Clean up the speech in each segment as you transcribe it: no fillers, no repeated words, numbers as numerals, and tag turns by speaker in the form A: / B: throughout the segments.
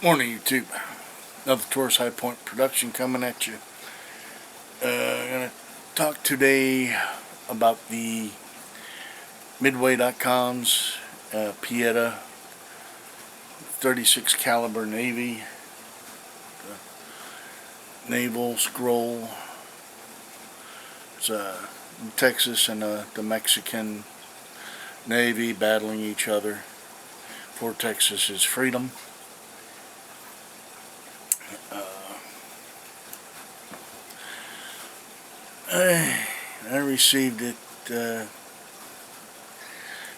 A: Morning, YouTube. Another Taurus High Point production coming at you. I'm going to talk today about the Midway.com's Pietta 36 caliber Navy naval scroll. It's Texas and the Mexican Navy battling each other for Texas's freedom. I received it,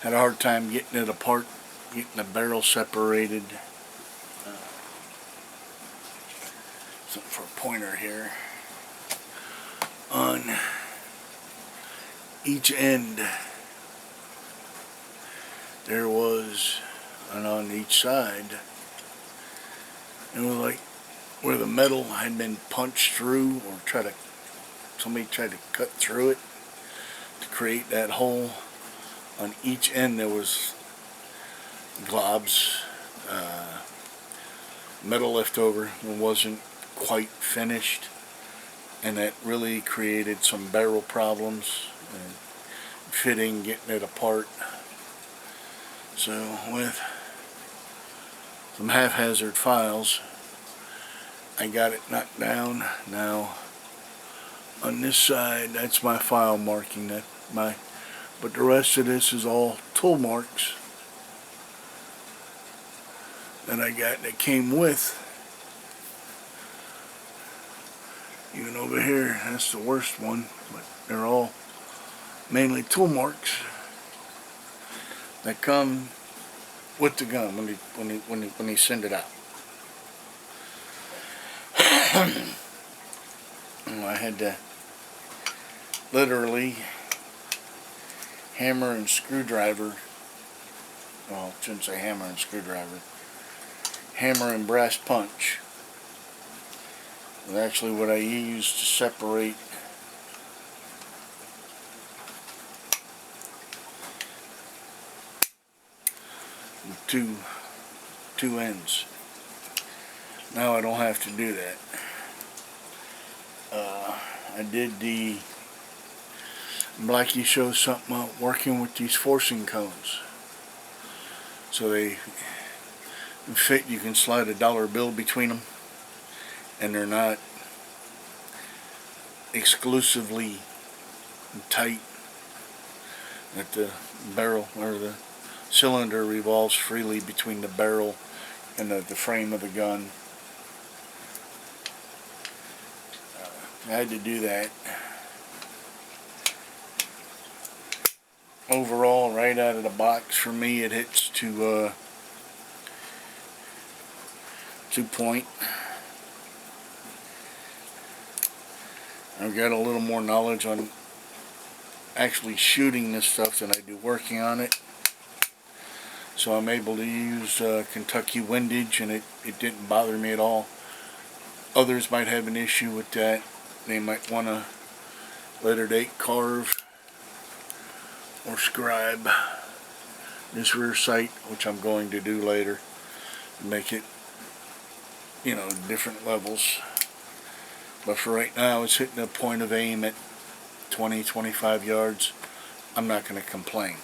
A: had a hard time getting it apart, getting the barrel separated. Something for a pointer here. On each end there was, and on each side, it was like where the metal had been punched through, or somebody tried to cut through it to create that hole. On each end there was globs, metal left over that wasn't quite finished, and that really created some barrel problems and fitting, getting it apart. So with some haphazard files, I got it knocked down. Now on this side, that's my file marking, but the rest of this is all tool marks that I got that came with. Even over here, that's the worst one, but they're all mainly tool marks that come with the gun when they send it out. I had to literally hammer and screwdriver, well, I shouldn't say hammer and screwdriver, hammer and brass punch. That's actually what I used to separate the two ends. Now I don't have to do that. I did the Blackie shows something about working with these forcing cones, so they fit. You can slide a dollar bill between them, and they're not exclusively tight, that the barrel or the cylinder revolves freely between the barrel and the frame of the gun. I had to do that. Overall, right out of the box, for me, it hits to 2-point. I've got a little more knowledge on actually shooting this stuff than I do working on it, so I'm able to use Kentucky windage, and it didn't bother me at all. Others might have an issue with that. They might want to later date carve or scribe this rear sight, which I'm going to do later, make it, different levels. But for right now, it's hitting a point of aim at 20-25 yards. I'm not going to complain.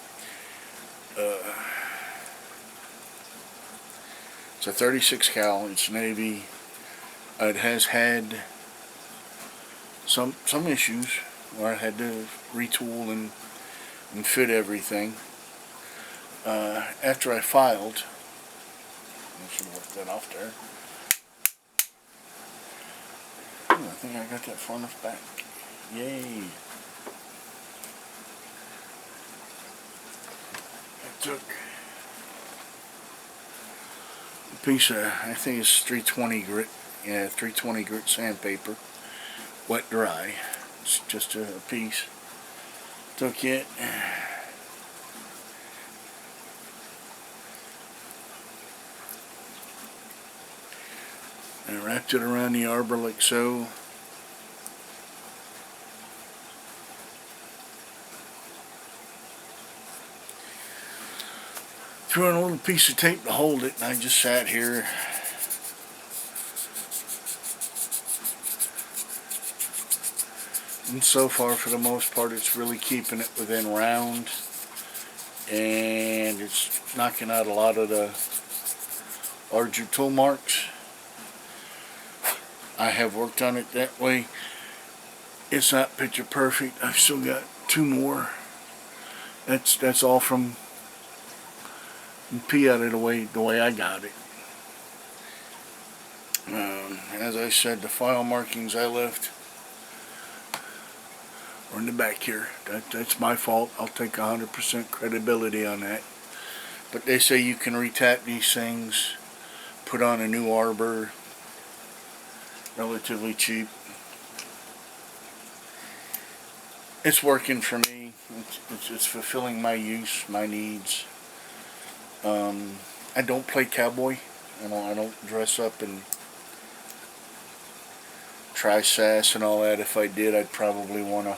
A: It's a 36 cal. It's Navy. It has had some issues where I had to retool and fit everything. After I filed, I should work that off there. I think I got that far enough back. Yay! I took a piece of, I think it's 320 grit, 320 grit sandpaper, wet dry. It's just a piece. Took it, and wrapped it around the arbor like so. Threw in a little piece of tape to hold it, and I just sat here And so far, for the most part, it's really keeping it within round, and it's knocking out a lot of the larger tool marks. I have worked on it that way. It's not picture perfect. I've still got 2 more. That's all from Pietta the way I got it. As I said, the file markings I left are in the back here. That's my fault. I'll take 100% credibility on that. But they say you can retap these things, put on a new arbor, relatively cheap. It's working for me. It's fulfilling my use, my needs. I don't play cowboy. I don't dress up and try sass and all that. If I did, I'd probably want a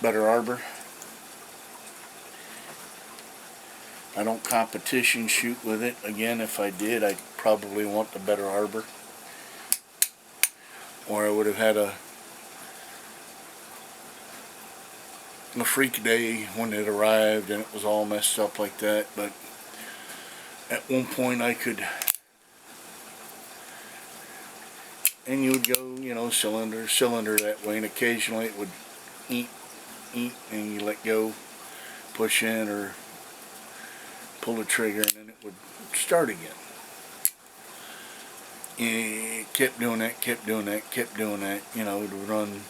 A: better arbor. I don't competition shoot with it. Again, if I did, I'd probably want the better arbor. Or I would have had a freak day when it arrived and it was all messed up like that. But at one point I could, and you would go, you know, cylinder that way, and occasionally it would eat, and you let go, push in, or pull the trigger, and then it would start again. It kept doing that. You know, it would run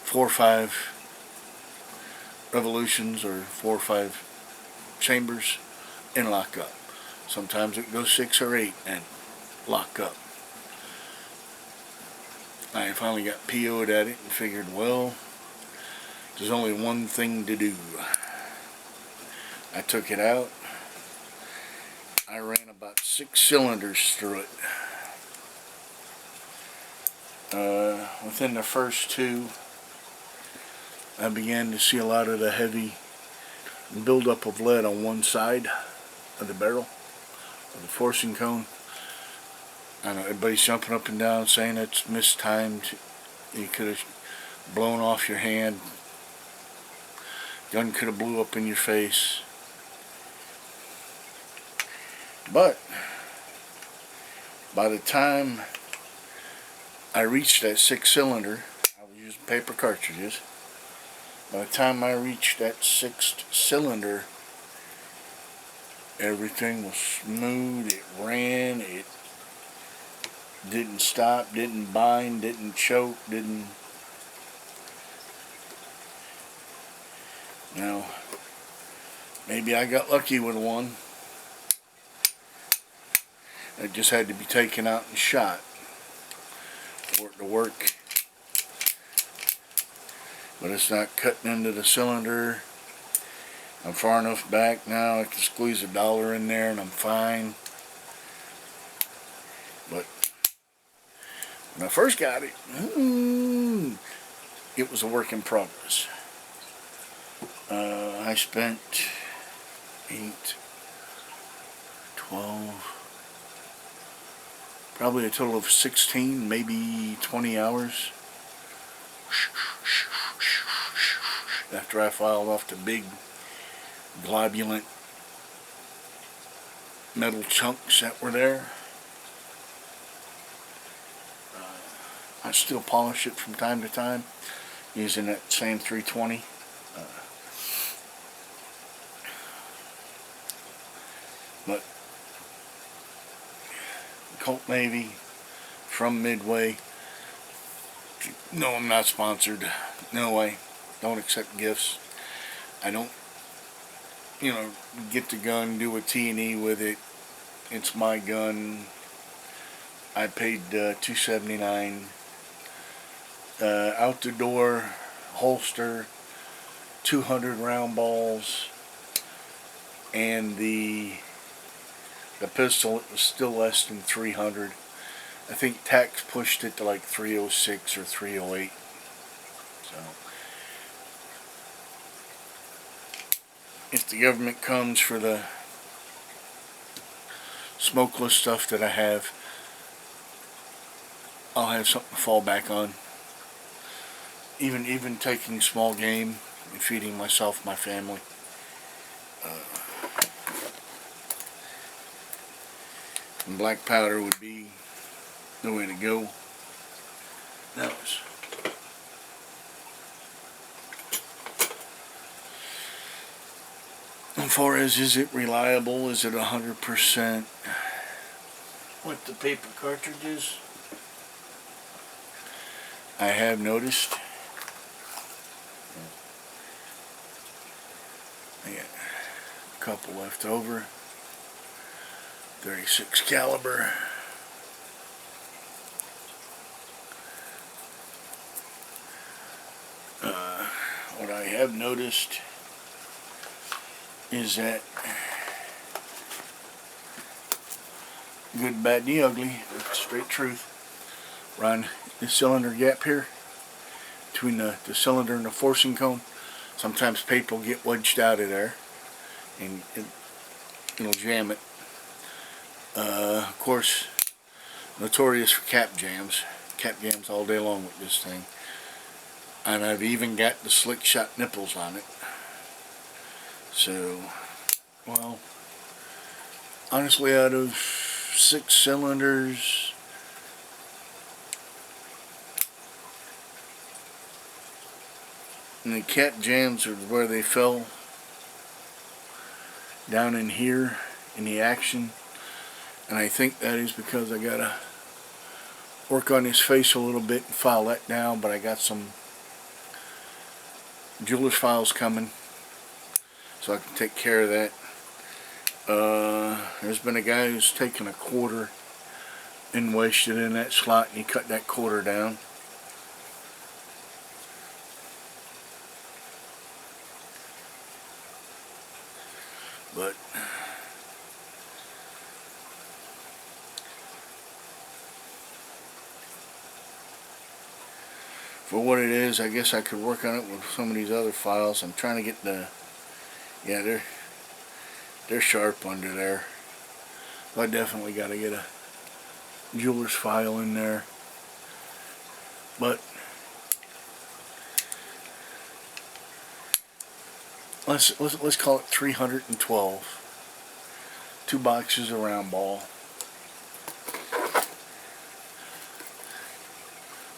A: 4 or 5 revolutions or 4 or 5 chambers and lock up. Sometimes it goes 6 or 8 and lock up. I finally got PO'd at it and figured, well, there's only one thing to do. I took it out. I ran about 6 cylinders through it. Within the first 2, I began to see a lot of the heavy buildup of lead on one side of the barrel, of the forcing cone. I know everybody's jumping up and down saying it's mistimed. You could have blown off your hand. Gun could have blew up in your face. But by the time I reached that 6 cylinder, I was using paper cartridges. By the time I reached that 6th cylinder, everything was smooth. It ran. It didn't stop, didn't bind, didn't choke, didn't. Now, maybe I got lucky with one. It just had to be taken out and shot for it to work. But it's not cutting into the cylinder. I'm far enough back now I can squeeze $1 in there and I'm fine. But when I first got it, it was a work in progress. I spent 8, 12, probably a total of 16, maybe 20 hours after I filed off the big globulent metal chunks that were there. I still polish it from time to time using that same 320. But Colt Navy from Midway. No, I'm not sponsored. No way. Don't accept gifts. I don't, get the gun, do a T&E with it. It's my gun. I paid $279. Out the door, holster, 200 round balls, and the pistol, it was still less than 300. I think tax pushed it to like 306 or 308. So if the government comes for the smokeless stuff that I have, I'll have something to fall back on. even taking small game and feeding myself, my family. And black powder would be the way to go. Now, as far as is it reliable, is it 100% with the paper cartridges? I have noticed. I got a couple left over. 36 caliber. What I have noticed is that good, bad, the ugly, that's straight truth. Around the cylinder gap here, between the cylinder and the forcing cone, sometimes paper will get wedged out of there, and it'll jam it. Of course, notorious for cap jams all day long with this thing. And I've even got the slick shot nipples on it. So, well, honestly, out of 6 cylinders, and the cap jams are where they fell down in here in the action. And I think that is because I gotta work on his face a little bit and file that down, but I got some jeweler's files coming, so I can take care of that. There's been a guy who's taken a quarter and wedged it in that slot, and he cut that quarter down. But for what it is, I guess I could work on it with some of these other files. I'm trying to get the, yeah, they're sharp under there. I definitely got to get a jeweler's file in there. But let's call it 312. 2 boxes of round ball.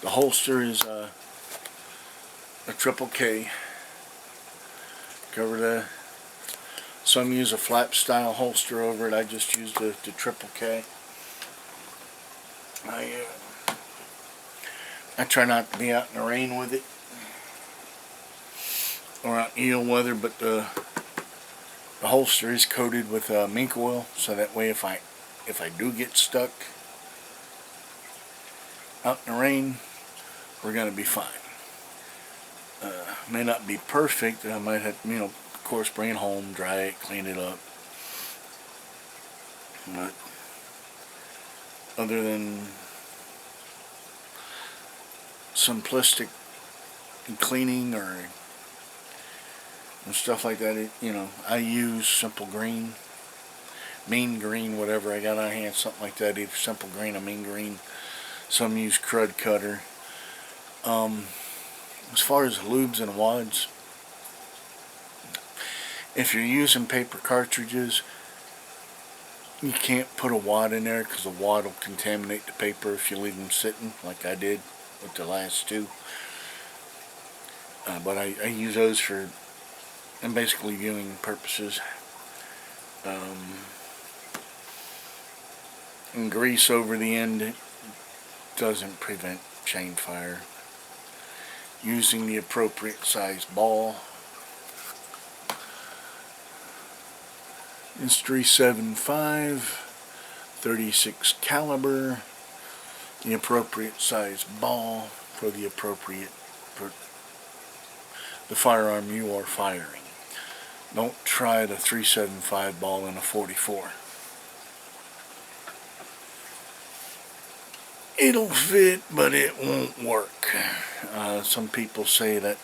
A: The holster is a triple K. Some use a flap style holster over it. I just used the triple K. I try not to be out in the rain with it or out in eel weather, but the holster is coated with mink oil, so that way if I do get stuck out in the rain, we're gonna be fine. May not be perfect. I might have, of course, bring it home, dry it, clean it up. But other than simplistic cleaning or stuff like that, I use simple green, mean green, whatever I got on hand, something like that. Either simple green or mean green. Some use crud cutter. As far as lubes and wads, if you're using paper cartridges, you can't put a wad in there because the wad will contaminate the paper if you leave them sitting like I did with the last 2. But I use those for basically viewing purposes. And grease over the end doesn't prevent chain fire. Using the appropriate size ball. It's 375, 36 caliber. The appropriate size ball for the firearm you are firing. Don't try the 375 ball in a 44. It'll fit, but it won't work. Some people say that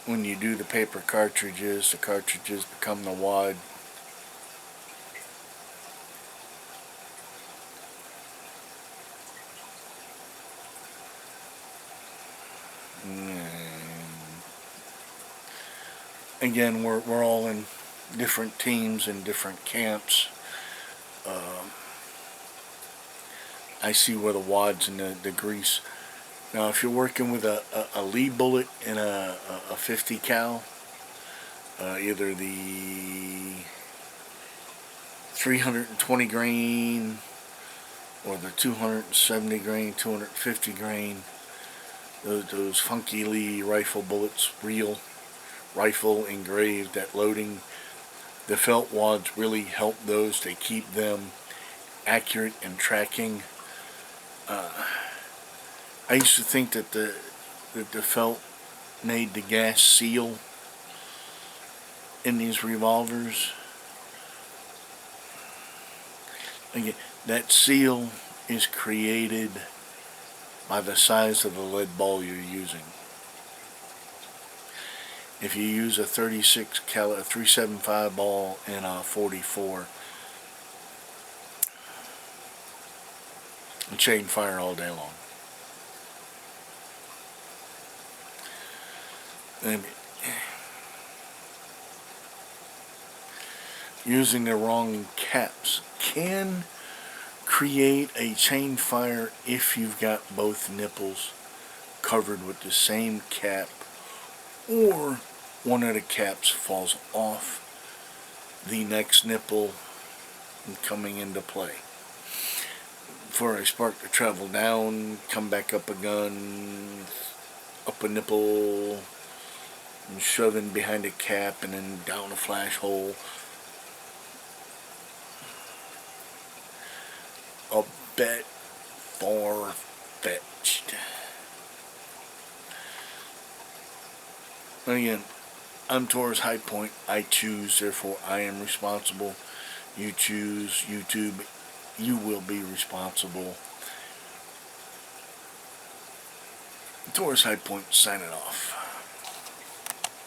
A: when you do the paper cartridges, the cartridges become the wad. again, we're all in different teams and different camps. I see where the wads and the grease. Now, if you're working with a lead bullet and a 50 cal, either the 320 grain or the 270 grain, 250 grain, those funky Lee rifle bullets, real rifle engraved, that loading, the felt wads really help those to keep them accurate and tracking. I used to think that the felt made the gas seal in these revolvers. Again, that seal is created by the size of the lead ball you're using. If you use a 36 cal 375 ball and a 44, you chain fire all day long. And using the wrong caps can create a chain fire if you've got both nipples covered with the same cap, or one of the caps falls off the next nipple and coming into play. For a spark to travel down, come back up a gun, up a nipple, and shoving behind a cap, and then down a flash hole. A bit far-fetched. Again, I'm Taurus High Point. I choose, therefore I am responsible. You choose YouTube. You will be responsible. Taurus High Point signing off.